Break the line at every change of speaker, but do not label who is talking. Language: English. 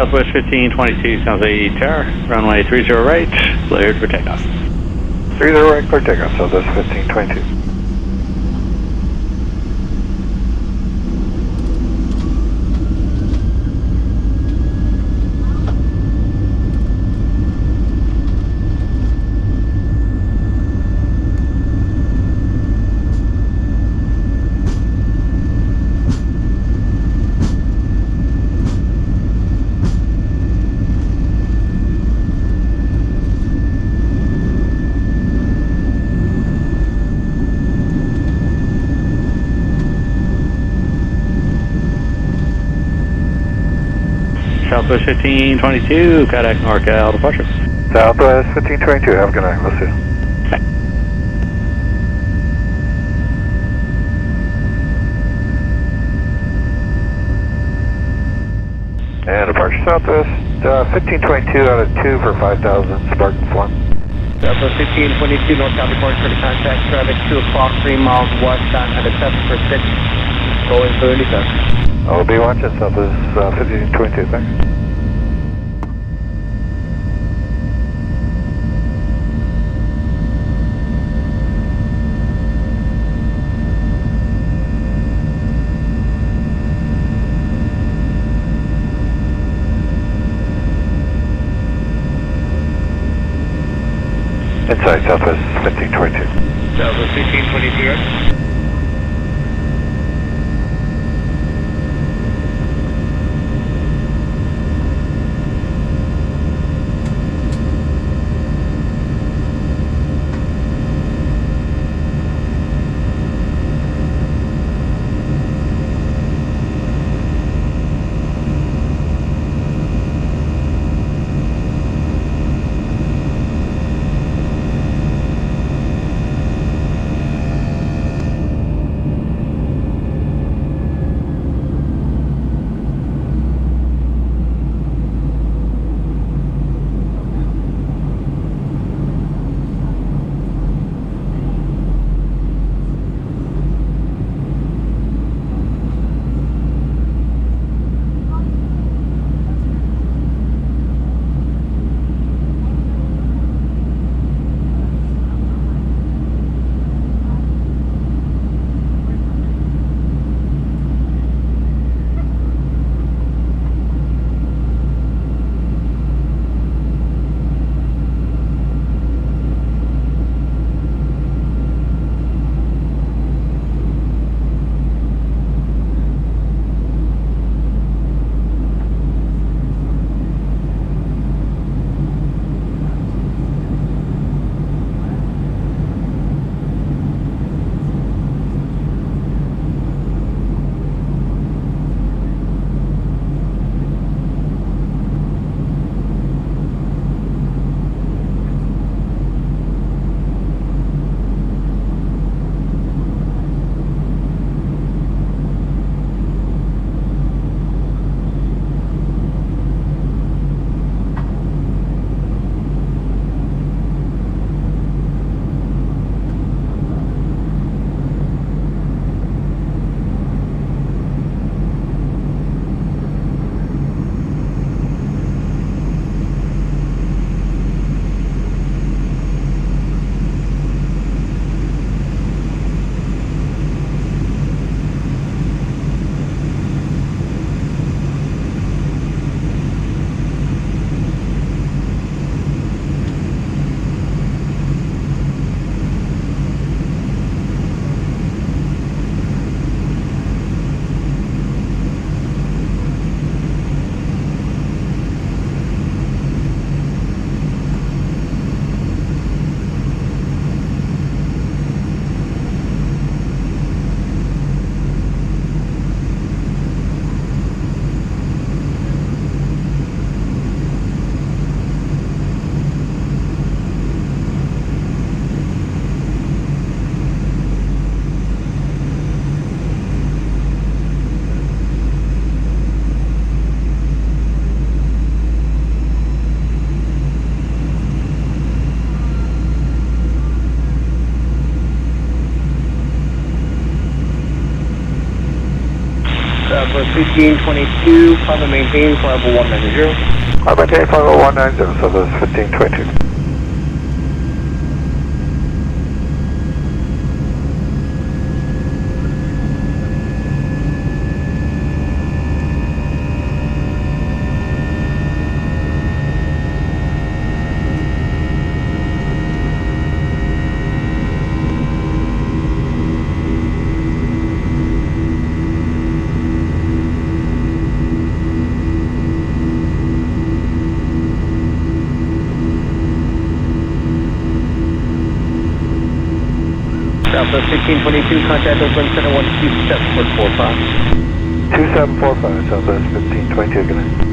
Southwest 1522, sounds a tower, runway 30 right, cleared for takeoff.
30 right, clear takeoff, Southwest 1522.
Southwest 1522, contact NorCal departure.
Southwest 1522, have a good night, we'll see you. And departure Southwest 1522 out of 2 for 5,000, Spartan 1.
Southwest 1522, northbound departure to contact traffic 2 o'clock, 3 miles westbound at a 7 for 6, Boeing 737.
I'll be watching Southwest 1522, thanks. Inside Southwest 1522.
Southwest 1522, right? Southwest 1522, climb and maintain flight level 190.
I maintain flight level 190, Southwest 1522.
Southwest 1522, contact Oakland Center 12745.
2745, Southwest 1522, good night.